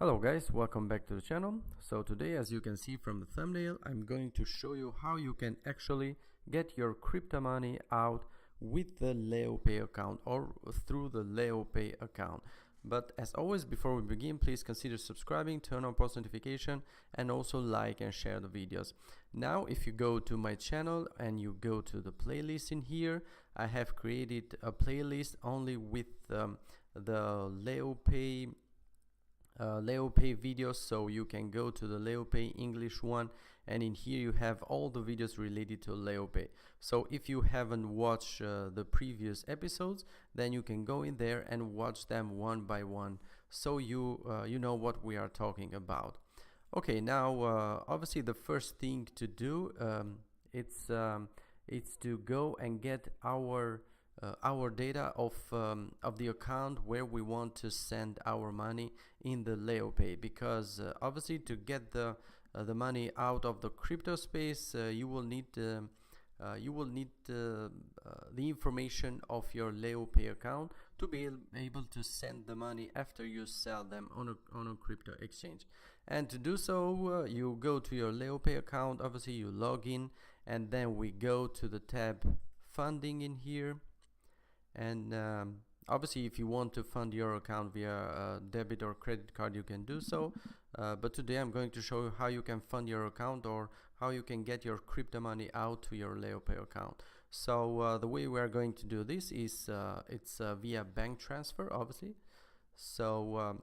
Hello guys, welcome back to the channel. So today, as you can see from the thumbnail, I'm going to show you how you can actually get your crypto money out with the LEUPay account or through the LEUPay account. But as always, before we begin, please consider subscribing, turn on post notification, and also like and share the videos. Now, if you go to my channel and you go to the playlist in here, I have created a playlist only with the LEUPay videos, so you can go to the LEUPay English one, and in here you have all the videos related to LEUPay. So if you haven't watched the previous episodes, then you can go in there and watch them one by one, so you know what we are talking about. Okay, now obviously the first thing to do it's to go and get our data of the account where we want to send our money in the LEUPay, because obviously to get the money out of the crypto space, you will need the information of your LEUPay account to be able to send the money after you sell them on a crypto exchange. And to do so, you go to your LEUPay account, obviously you log in, and then we go to the tab funding in here. And obviously if you want to fund your account via a debit or credit card, you can do so, but today I'm going to show you how you can fund your account or how you can get your crypto money out to your LEUPay account. So the way we are going to do this is it's via bank transfer, obviously. So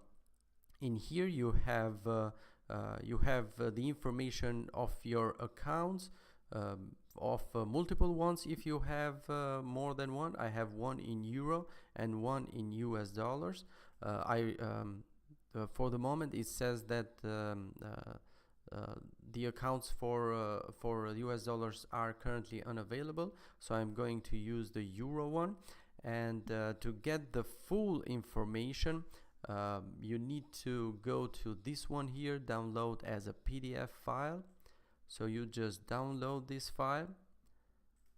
in here you have the information of your accounts, of multiple ones. If you have more than one, I have one in euro and one in US dollars. For the moment it says that the accounts for US dollars are currently unavailable, so I'm going to use the euro one. And to get the full information, you need to go to this one here, download as a PDF file. So you just download this file,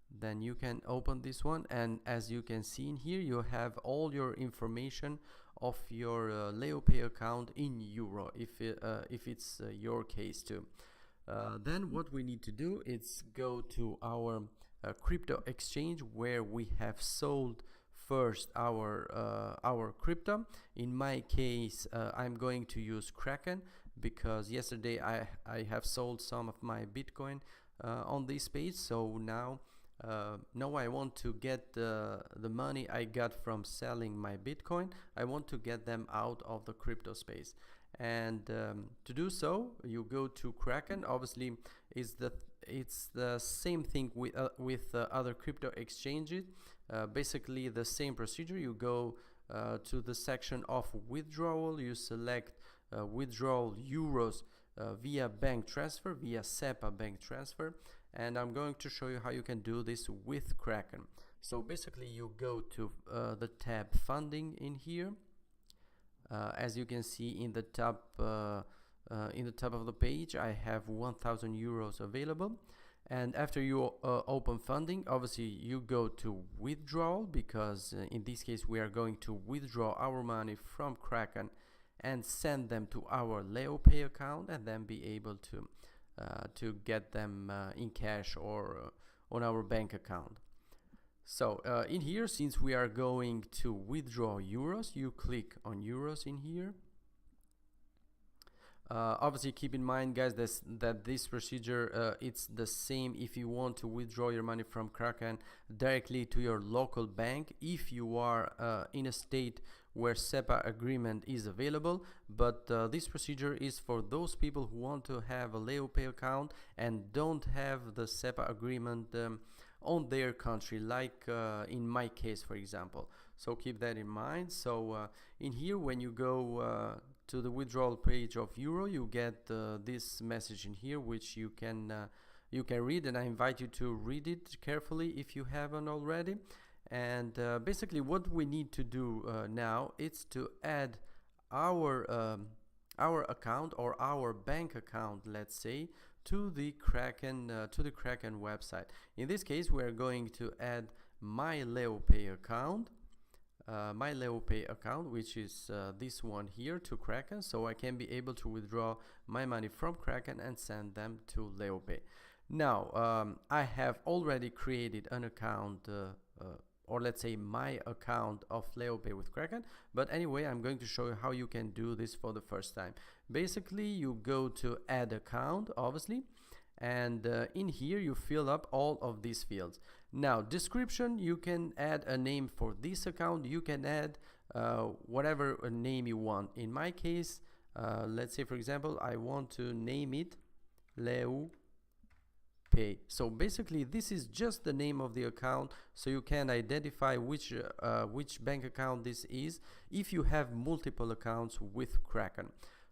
then you can open this one, and as you can see in here, you have all your information of your LEUPay account in euro, if it's your case too. Then what we need to do is go to our crypto exchange where we have sold first our crypto. In my case, I'm going to use KRAKEN, because yesterday I have sold some of my Bitcoin on this page. So now I want to get the money I got from selling my Bitcoin. I want to get them out of the crypto space, and to do so you go to KRAKEN. Obviously it's the same thing with other crypto exchanges. Basically the same procedure. You go to the section of withdrawal, you select withdrawal euros via bank transfer, via SEPA bank transfer, and I'm going to show you how you can do this with KRAKEN. So basically you go to the tab funding in here. As you can see in the top of the page, I have 1,000 euros available. And after you open funding, obviously you go to withdrawal, because in this case we are going to withdraw our money from KRAKEN and send them to our LEUPay account, and then be able to get them in cash or on our bank account. So in here, since we are going to withdraw euros, you click on euros in here. Obviously keep in mind, guys, that this procedure it's the same if you want to withdraw your money from KRAKEN directly to your local bank, if you are in a state where SEPA agreement is available. But this procedure is for those people who want to have a LEUPay account and don't have the SEPA agreement on their country, like in my case, for example. So keep that in mind. So in here, when you go to the withdrawal page of euro, you get this message in here, which you can read, and I invite you to read it carefully if you haven't already. And basically what we need to do now is to add our account or our bank account, let's say, to the KRAKEN website. In this case, we are going to add my LEUPay account. my LEUPAY account, which is this one here, to Kraken, so I can be able to withdraw my money from Kraken and send them to LEUPAY. Now I have already created an account, or let's say my account of LEUPAY with Kraken, but anyway, I'm going to show you how you can do this for the first time. Basically, you go to add account, obviously, and in here you fill up all of these fields. Now, description, you can add a name for this account. You can add whatever name you want. In my case, let's say, for example, I want to name it LEUPAY. So basically, this is just the name of the account, so you can identify which bank account this is if you have multiple accounts with Kraken.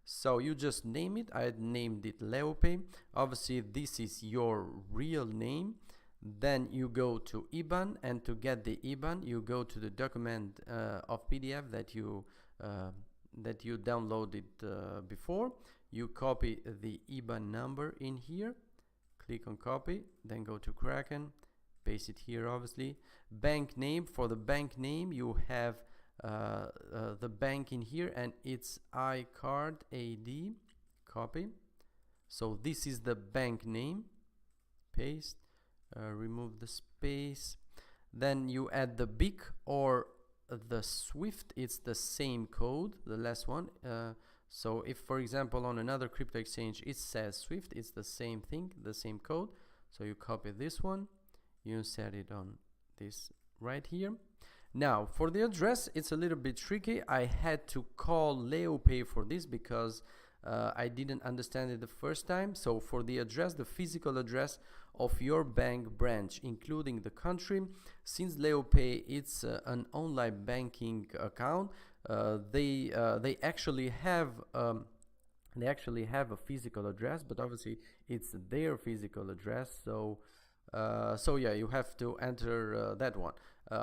So you just name it. I named it LEUPAY. Obviously, this is your real name. Then you go to IBAN, and to get the IBAN, you go to the document of PDF that you downloaded before. You copy the IBAN number in here. Click on copy, then go to Kraken, paste it here, obviously. Bank name, for the bank name you have the bank in here, and it's iCard AD, copy. So this is the bank name, paste, remove the space. Then you add the BIC or the SWIFT, it's the same code, the last one. So if, for example, on another crypto exchange it says SWIFT, it's the same thing, the same code. So you copy this one, you insert it on this right here. Now for the address, it's a little bit tricky. I had to call LEUPAY for this because I didn't understand it the first time. So for the address, the physical address of your bank branch, including the country, since LEUPAY it's an online banking account, they actually have a physical address, but obviously it's their physical address. So yeah, you have to enter that one.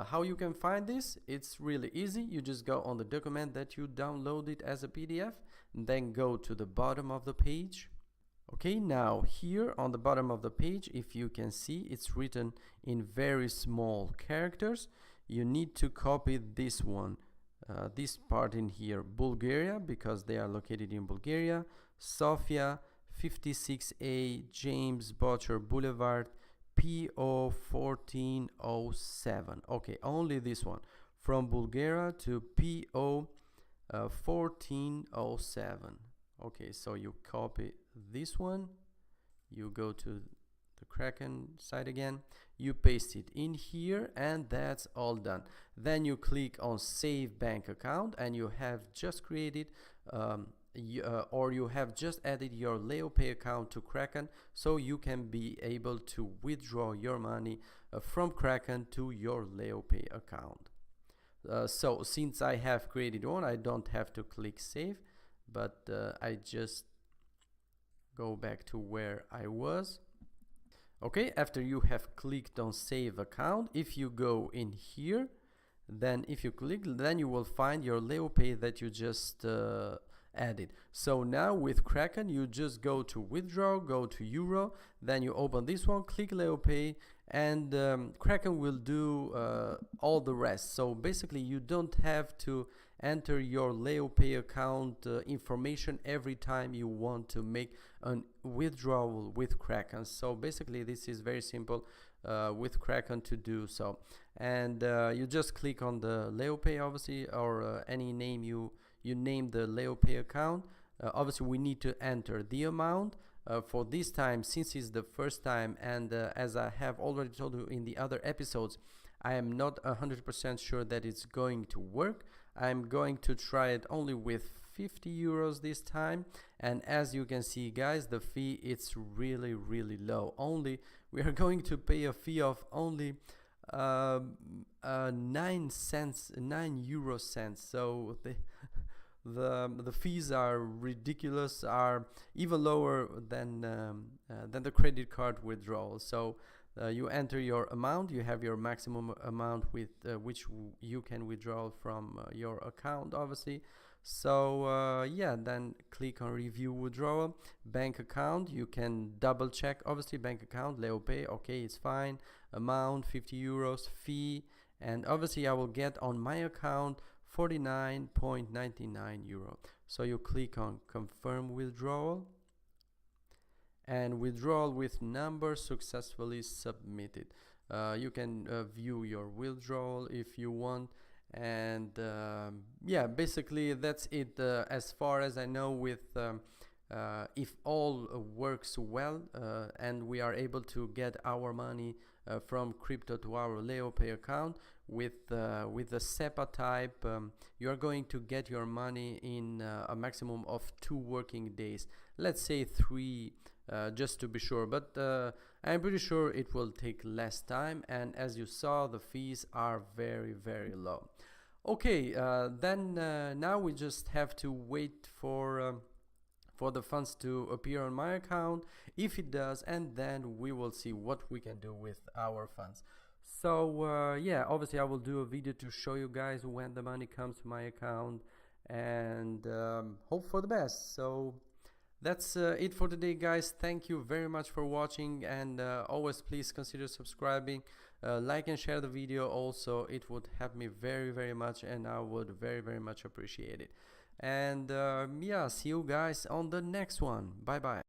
How you can find this? It's really easy. You just go on the document that you downloaded as a PDF, then go to the bottom of the page. Okay, now here on the bottom of the page, if you can see, it's written in very small characters. You need to copy this one, this part in here, Bulgaria, because they are located in Bulgaria. Sofia, 56A James Butcher Boulevard, PO 1407. Okay, only this one, from Bulgaria to PO 1407. Okay, so you copy this one, you go to the Kraken site again, you paste it in here, and that's all done. Then you click on Save Bank Account, and you have just created or you have just added your LEUPAY account to Kraken, so you can be able to withdraw your money from Kraken to your LEUPAY account. So since I have created one, I don't have to click Save, but I just go back to where I was. Okay, after you have clicked on Save Account, if you go in here, then if you click, then you will find your LEUPAY that you just added. So now with Kraken, you just go to withdraw, go to Euro, then you open this one, click LEUPAY, and Kraken will do all the rest. So basically you don't have to enter your LEUPAY account information every time you want to make a withdrawal with Kraken. So basically this is very simple with Kraken to do so. And you just click on the LEUPAY, obviously, or any name you name the LEUPAY account. Obviously we need to enter the amount. For this time, since it's the first time, and as I have already told you in the other episodes, I am not 100% sure that it's going to work. I'm going to try it only with 50 euros this time, and as you can see, guys, the fee, it's really low. Only we are going to pay a fee of only 9 euro cents. So the fees are ridiculous, are even lower than the credit card withdrawal. So you enter your amount, you have your maximum amount with which you can withdraw from your account, obviously. So yeah, then click on review withdrawal. Bank account, you can double check, obviously. Bank account, LEUPAY, okay, it's fine. Amount 50 euros, fee, and obviously I will get on my account 49.99 euro. So you click on confirm withdrawal, and withdrawal with number successfully submitted. You can view your withdrawal if you want, and yeah, basically that's it as far as I know. With if all works well and we are able to get our money from crypto to our LEUPAY account with the SEPA type, you are going to get your money in a maximum of 2 working days, let's say 3 just to be sure, but I'm pretty sure it will take less time, and as you saw, the fees are very, very low. Okay, then now we just have to wait for the funds to appear on my account, if it does, and then we will see what we can do with our funds. So yeah, obviously I will do a video to show you guys when the money comes to my account, and hope for the best. So that's it for today, guys. Thank you very much for watching, and always please consider subscribing, like and share the video also. It would help me very, very much, and I would very, very much appreciate it. And yeah, see you guys on the next one. Bye bye.